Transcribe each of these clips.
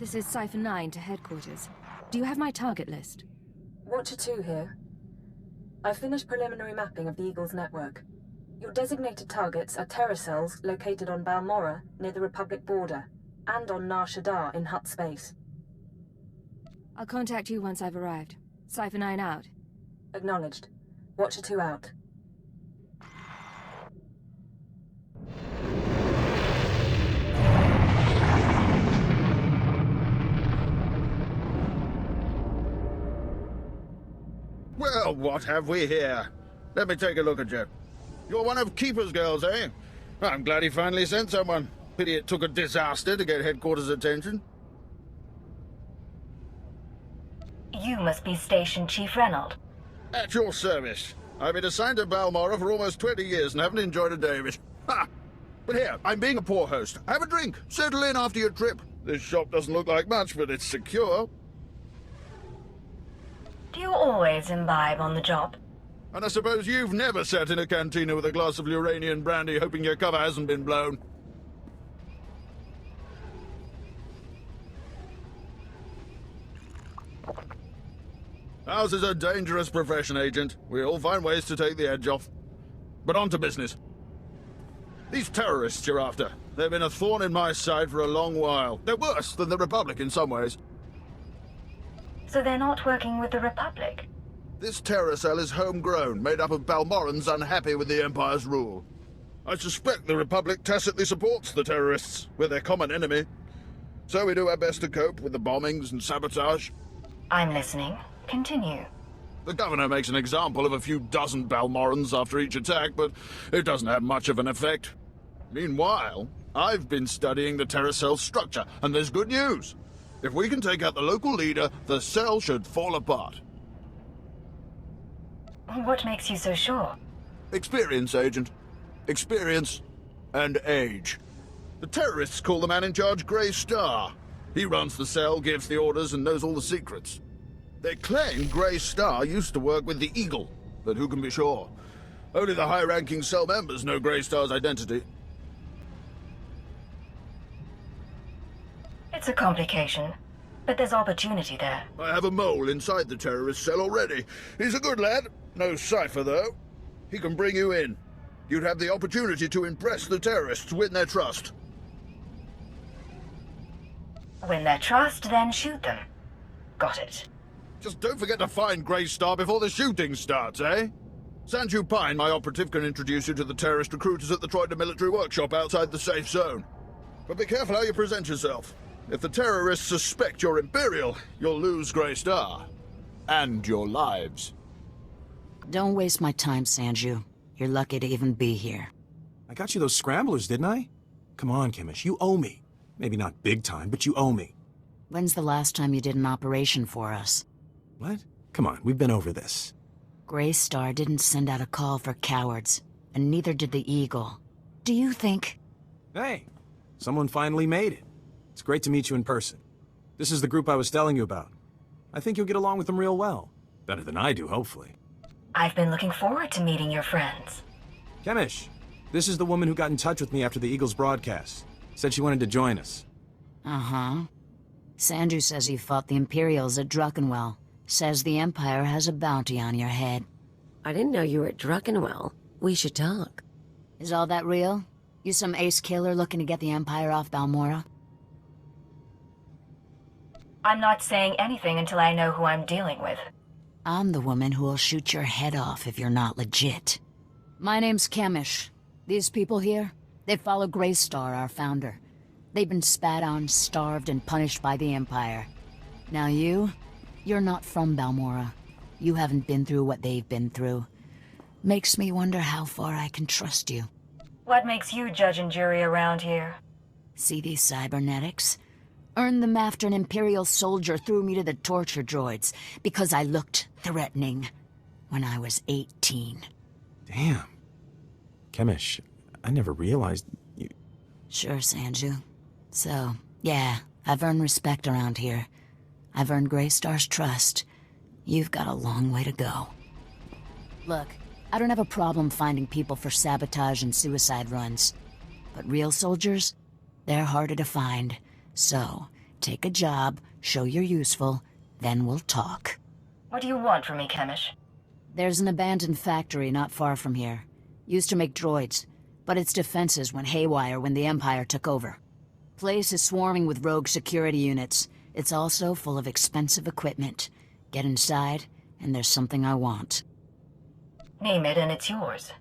This is Cipher 9 to headquarters. Do you have my target list? Watcher 2 here. I've finished preliminary mapping of the Eagle's network. Your designated targets are terror cells located on Balmorra, near the Republic border, and on Nar Shaddaa in Hutt space. I'll contact you once I've arrived. Cipher 9 out. Acknowledged. Watcher 2 out. Well, what have we here? Let me take a look at you. You're one of Keeper's girls, eh? I'm glad he finally sent someone. Pity it took a disaster to get headquarters' attention. You must be Station Chief Reynolds. At your service. I've been assigned to Balmorra for almost 20 years and haven't enjoyed a day of it. Ha! But here, I'm being a poor host. Have a drink. Settle in after your trip. This shop doesn't look like much, but it's secure. Do you always imbibe on the job? And I suppose you've never sat in a cantina with a glass of Luranian brandy hoping your cover hasn't been blown. Ours is a dangerous profession, Agent. We all find ways to take the edge off. But on to business. These terrorists you're after, they've been a thorn in my side for a long while. They're worse than the Republic in some ways. So they're not working with the Republic? This terror cell is homegrown, made up of Balmorrans unhappy with the Empire's rule. I suspect the Republic tacitly supports the terrorists. We're their common enemy. So we do our best to cope with the bombings and sabotage. I'm listening. Continue. The governor makes an example of a few dozen Balmorrans after each attack, but it doesn't have much of an effect. Meanwhile, I've been studying the terror cell's structure, and there's good news. If we can take out the local leader, the cell should fall apart. What makes you so sure? Experience, Agent. Experience and age. The terrorists call the man in charge Grey Star. He runs the cell, gives the orders, and knows all the secrets. They claim Grey Star used to work with the Eagle, but who can be sure? Only the high-ranking cell members know Grey Star's identity. It's a complication, but there's opportunity there. I have a mole inside the terrorist cell already. He's a good lad. No cipher, though. He can bring you in. You'd have the opportunity to impress the terrorists, win their trust. Win their trust, then shoot them. Got it. Just don't forget to find Grey Star before the shooting starts, eh? Sanju Pine, my operative, can introduce you to the terrorist recruiters at the Troida military workshop outside the safe zone. But be careful how you present yourself. If the terrorists suspect you're Imperial, you'll lose Grey Star. And your lives. Don't waste my time, Sanju. You're lucky to even be here. I got you those scramblers, didn't I? Come on, Kemish, you owe me. Maybe not big time, but you owe me. When's the last time you did an operation for us? What? Come on, we've been over this. Grey Star didn't send out a call for cowards, and neither did the Eagle. Do you think... Hey, someone finally made it. It's great to meet you in person. This is the group I was telling you about. I think you'll get along with them real well. Better than I do, hopefully. I've been looking forward to meeting your friends. Kemish, this is the woman who got in touch with me after the Eagle's broadcast. Said she wanted to join us. Uh-huh. Sanju says you fought the Imperials at Druckenwell. Says the Empire has a bounty on your head. I didn't know you were at Druckenwell. We should talk. Is all that real? You some ace killer looking to get the Empire off Balmorra? I'm not saying anything until I know who I'm dealing with. I'm the woman who will shoot your head off if you're not legit. My name's Kemish. These people here, they follow Grey Star, our founder. They've been spat on, starved, and punished by the Empire. Now you're not from Balmorra. You haven't been through what they've been through. Makes me wonder how far I can trust you. What makes you judge and jury around here? See these cybernetics? Earned them after an Imperial soldier threw me to the torture droids because I looked threatening when I was 18. Damn. Kemish, I never realized you... Sure, Sanju. So, yeah, I've earned respect around here. I've earned Grey Star's trust. You've got a long way to go. Look, I don't have a problem finding people for sabotage and suicide runs. But real soldiers? They're harder to find. So, take a job, show you're useful, then we'll talk. What do you want from me, Chemish? There's an abandoned factory not far from here. Used to make droids, but its defenses went haywire when the Empire took over. Place is swarming with rogue security units. It's also full of expensive equipment. Get inside, and there's something I want. Name it and it's yours.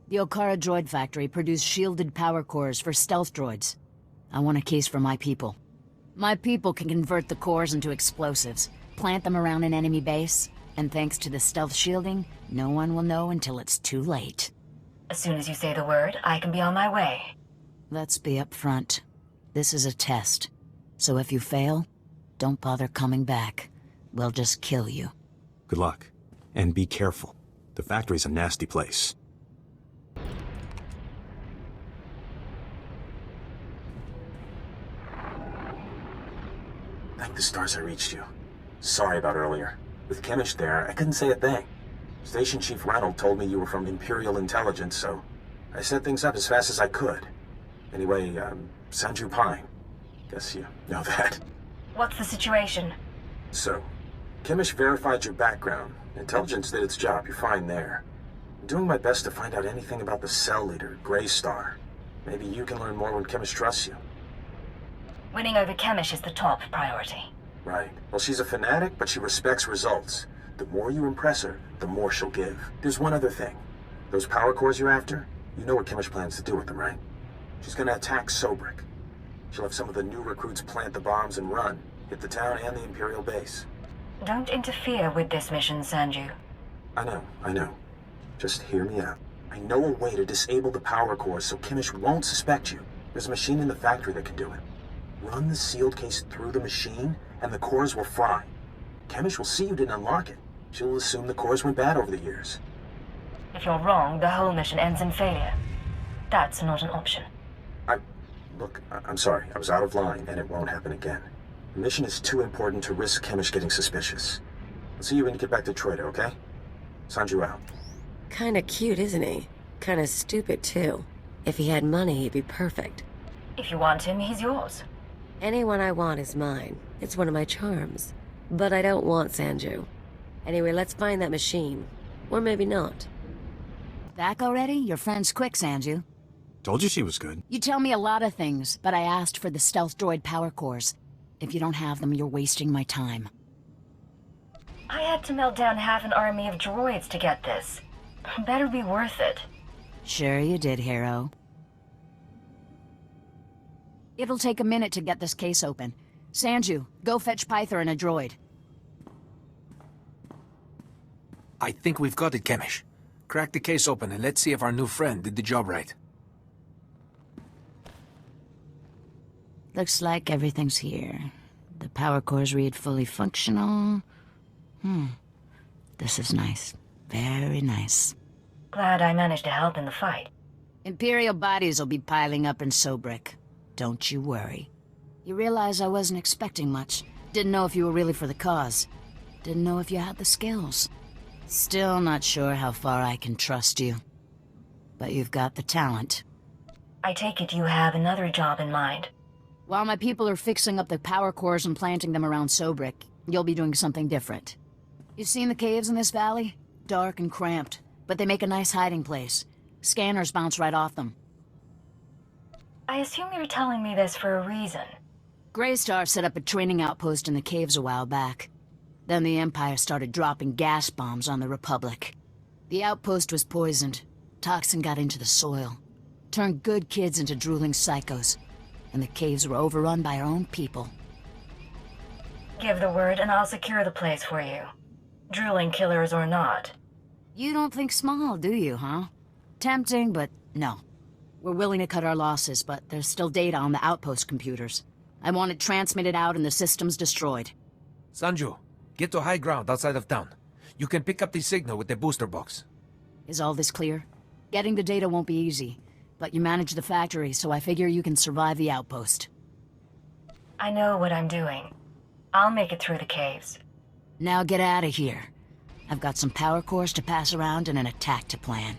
The Okara droid factory produced shielded power cores for stealth droids. I want a case for my people. My people can convert the cores into explosives, plant them around an enemy base, and thanks to the stealth shielding, no one will know until it's too late. As soon as you say the word, I can be on my way. Let's be upfront. This is a test. So if you fail, don't bother coming back. We'll just kill you. Good luck. And be careful. The factory's a nasty place. Thank the stars I reached you. Sorry about earlier. With Chemish there, I couldn't say a thing. Station Chief Ranald told me you were from Imperial Intelligence, so I set things up as fast as I could. Anyway, Sanju Pine. Guess you know that. What's the situation? So, Chemish verified your background. Intelligence did its job. You're fine there. I'm doing my best to find out anything about the cell leader, Grey Star. Maybe you can learn more when Chemish trusts you. Winning over Chemish is the top priority. Right. Well, she's a fanatic, but she respects results. The more you impress her, the more she'll give. There's one other thing. Those power cores you're after, you know what Chemish plans to do with them, right? She's gonna attack Sobrik. She'll have some of the new recruits plant the bombs and run, hit the town and the Imperial base. Don't interfere with this mission, Sanju. I know. Just hear me out. I know a way to disable the power cores so Chemish won't suspect you. There's a machine in the factory that can do it. Run the sealed case through the machine, and the cores will fry. Chemish will see you didn't unlock it. She'll assume the cores went bad over the years. If you're wrong, the whole mission ends in failure. That's not an option. Look, I'm sorry. I was out of line, and it won't happen again. The mission is too important to risk Chemish getting suspicious. I'll see you when you get back to Troida, okay? Sanju out. Kinda cute, isn't he? Kinda stupid, too. If he had money, he'd be perfect. If you want him, he's yours. Anyone I want is mine. It's one of my charms. But I don't want Sanju. Anyway, let's find that machine. Or maybe not. Back already? Your friend's quick, Sanju. Told you she was good. You tell me a lot of things, but I asked for the stealth droid power cores. If you don't have them, you're wasting my time. I had to melt down half an army of droids to get this. Better be worth it. Sure you did, hero. It'll take a minute to get this case open. Sanju, go fetch Pyther and a droid. I think we've got it, Chemish. Crack the case open and let's see if our new friend did the job right. Looks like everything's here. The power cores read fully functional. This is nice. Very nice. Glad I managed to help in the fight. Imperial bodies will be piling up in Sobrik. Don't you worry. You realize I wasn't expecting much. Didn't know if you were really for the cause. Didn't know if you had the skills. Still not sure how far I can trust you. But you've got the talent. I take it you have another job in mind. While my people are fixing up the power cores and planting them around Sobrik, you'll be doing something different. You seen the caves in this valley? Dark and cramped, but they make a nice hiding place. Scanners bounce right off them. I assume you're telling me this for a reason. Greystar set up a training outpost in the caves a while back. Then the Empire started dropping gas bombs on the Republic. The outpost was poisoned. Toxin got into the soil. Turned good kids into drooling psychos. And the caves were overrun by our own people. Give the word and I'll secure the place for you. Drooling killers or not. You don't think small, do you, huh? Tempting, but no. We're willing to cut our losses, but there's still data on the outpost computers. I want it transmitted out and the systems destroyed. Sanju, get to high ground outside of town. You can pick up the signal with the booster box. Is all this clear? Getting the data won't be easy, but you manage the factory, so I figure you can survive the outpost. I know what I'm doing. I'll make it through the caves. Now get out of here. I've got some power cores to pass around and an attack to plan.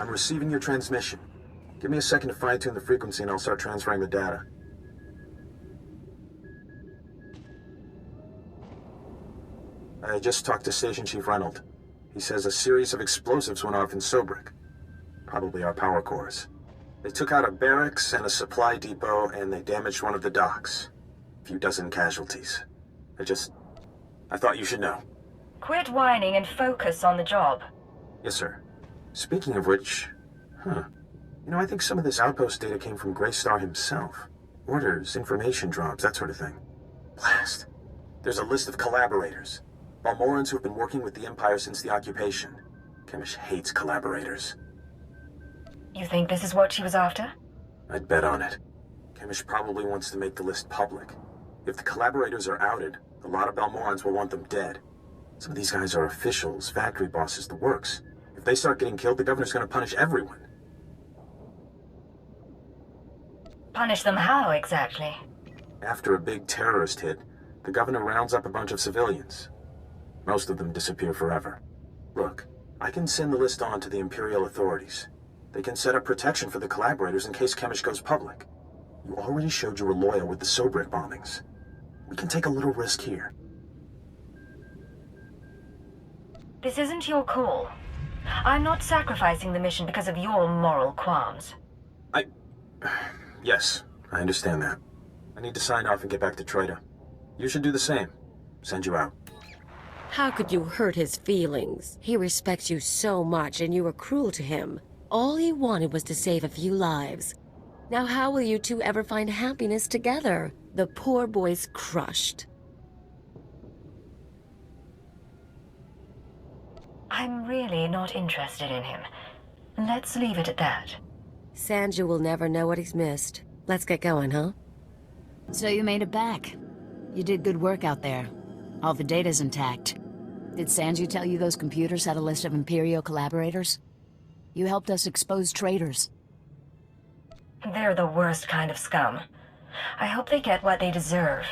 I'm receiving your transmission. Give me a second to fine-tune the frequency and I'll start transferring the data. I just talked to Station Chief Reynolds. He says a series of explosives went off in Sobrik. Probably our power cores. They took out a barracks and a supply depot and they damaged one of the docks. A few dozen casualties. I thought you should know. Quit whining and focus on the job. Yes, sir. Speaking of which, I think some of this outpost data came from Greystar himself. Orders, information drops, that sort of thing. Blast. There's a list of collaborators. Balmorrans who have been working with the Empire since the occupation. Chemish hates collaborators. You think this is what she was after? I'd bet on it. Chemish probably wants to make the list public. If the collaborators are outed, a lot of Balmorrans will want them dead. Some of these guys are officials, factory bosses, the works. If they start getting killed, the governor's gonna punish everyone. Punish them how, exactly? After a big terrorist hit, the governor rounds up a bunch of civilians. Most of them disappear forever. Look, I can send the list on to the Imperial authorities. They can set up protection for the collaborators in case Chemish goes public. You already showed you were loyal with the Sobrik bombings. We can take a little risk here. This isn't your call. I'm not sacrificing the mission because of your moral qualms. Yes, I understand that. I need to sign off and get back to Trader. You should do the same. Send you out. How could you hurt his feelings? He respects you so much and you were cruel to him. All he wanted was to save a few lives. Now how will you two ever find happiness together? The poor boy's crushed. I'm really not interested in him. Let's leave it at that. Sanju will never know what he's missed. Let's get going, huh? So you made it back. You did good work out there. All the data's intact. Did Sanju tell you those computers had a list of Imperial collaborators? You helped us expose traitors. They're the worst kind of scum. I hope they get what they deserve.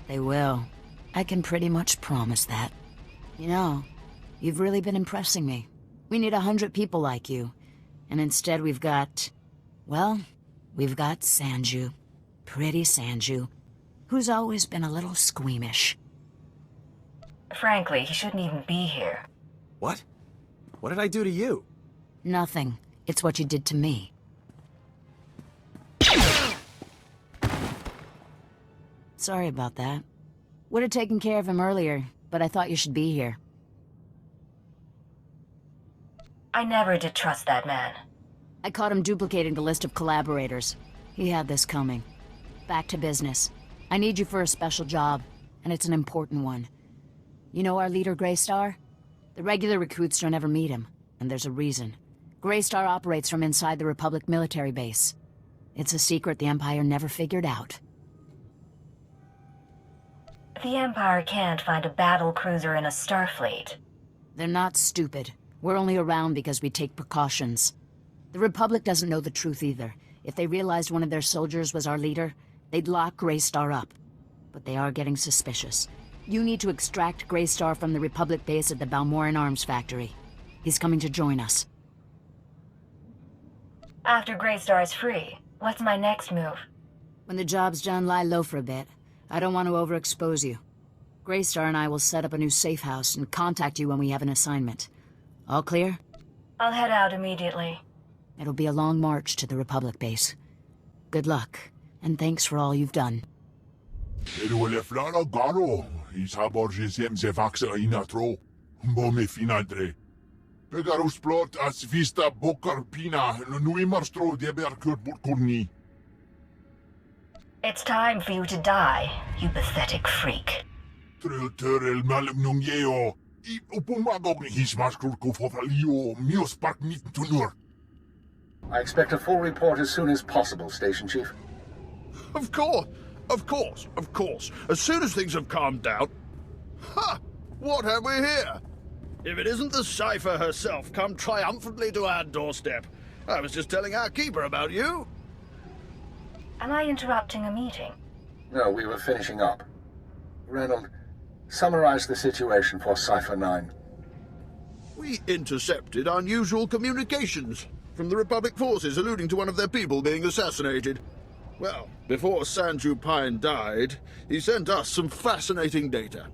They will. I can pretty much promise that. You know, you've really been impressing me. We need 100 people like you. And instead we've got... well, we've got Sanju. Pretty Sanju. Who's always been a little squeamish. Frankly, he shouldn't even be here. What? What did I do to you? Nothing. It's what you did to me. Sorry about that. Would have taken care of him earlier, but I thought you should be here. I never did trust that man. I caught him duplicating the list of collaborators. He had this coming. Back to business. I need you for a special job, and it's an important one. You know our leader, Greystar? The regular recruits don't ever meet him, and there's a reason. Greystar operates from inside the Republic military base. It's a secret the Empire never figured out. The Empire can't find a battle cruiser in a starfleet. They're not stupid. We're only around because we take precautions. The Republic doesn't know the truth either. If they realized one of their soldiers was our leader, they'd lock Greystar up. But they are getting suspicious. You need to extract Greystar from the Republic base at the Balmorran arms factory. He's coming to join us. After Greystar is free, what's my next move? When the job's done, lie low for a bit. I don't want to overexpose you. Greystar and I will set up a new safe house and contact you when we have an assignment. All clear? I'll head out immediately. It'll be a long march to the Republic base. Good luck, and thanks for all you've done. It's time for you to die, you pathetic freak. I expect a full report as soon as possible, Station Chief. Of course, of course, of course. As soon as things have calmed down... Ha! What have we here? If it isn't the Cypher herself come triumphantly to our doorstep. I was just telling our keeper about you. Am I interrupting a meeting? No, we were finishing up. Reynolds, summarize the situation for Cypher 9. We intercepted unusual communications from the Republic forces alluding to one of their people being assassinated. Well, before Sanju Pine died, he sent us some fascinating data.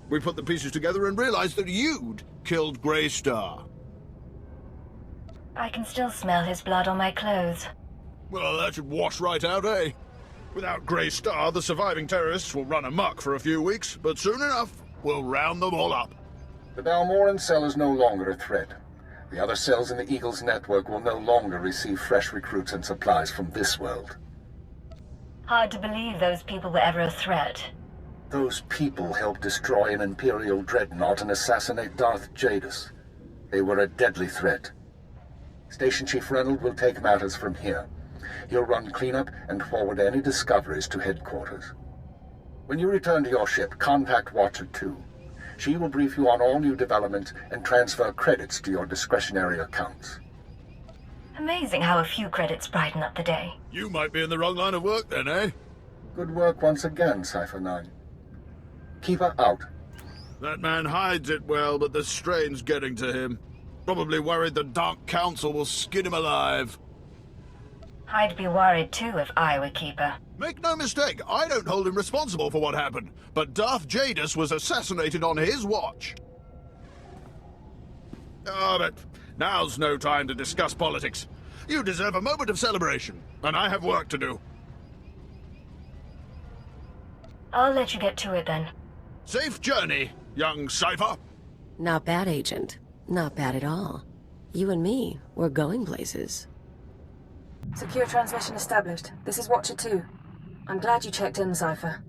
We put the pieces together and realized that you'd killed Grey Star. I can still smell his blood on my clothes. Well, that should wash right out, eh? Without Grey Star, the surviving terrorists will run amok for a few weeks, but soon enough, we'll round them all up. The Balmorran cell is no longer a threat. The other cells in the Eagle's network will no longer receive fresh recruits and supplies from this world. Hard to believe those people were ever a threat. Those people helped destroy an Imperial dreadnought and assassinate Darth Jadis. They were a deadly threat. Station Chief Reynolds will take matters from here. He'll run cleanup and forward any discoveries to headquarters. When you return to your ship, contact Watcher 2. She will brief you on all new developments and transfer credits to your discretionary accounts. Amazing how a few credits brighten up the day. You might be in the wrong line of work then, eh? Good work once again, Cypher 9. Keep her out. That man hides it well, but the strain's getting to him. Probably worried the Dark Council will skin him alive. I'd be worried too if I were Keeper. Make no mistake, I don't hold him responsible for what happened, but Darth Jadis was assassinated on his watch. Ah, but now's no time to discuss politics. You deserve a moment of celebration, and I have work to do. I'll let you get to it then. Safe journey, young Cypher. Not bad, Agent. Not bad at all. You and me, we're going places. Secure transmission established. This is Watcher 2. I'm glad you checked in, Cypher.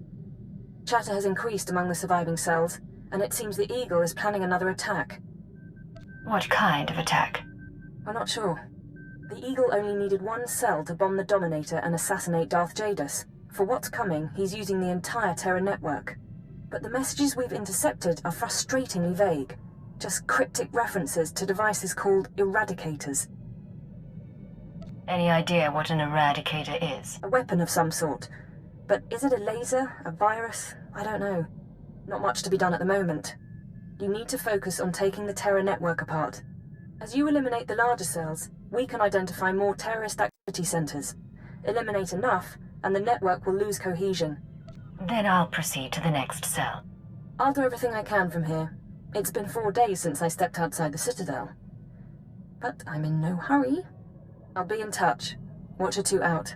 Chatter has increased among the surviving cells, and it seems the Eagle is planning another attack. What kind of attack? We're not sure. The Eagle only needed one cell to bomb the Dominator and assassinate Darth Jadis. For what's coming, he's using the entire Terra network. But the messages we've intercepted are frustratingly vague. Just cryptic references to devices called Eradicators. Any idea what an Eradicator is? A weapon of some sort. But is it a laser? A virus? I don't know. Not much to be done at the moment. You need to focus on taking the Terra network apart. As you eliminate the larger cells, we can identify more terrorist activity centers. Eliminate enough, and the network will lose cohesion. Then I'll proceed to the next cell. I'll do everything I can from here. It's been 4 days since I stepped outside the Citadel. But I'm in no hurry. I'll be in touch. Watcher 2 out.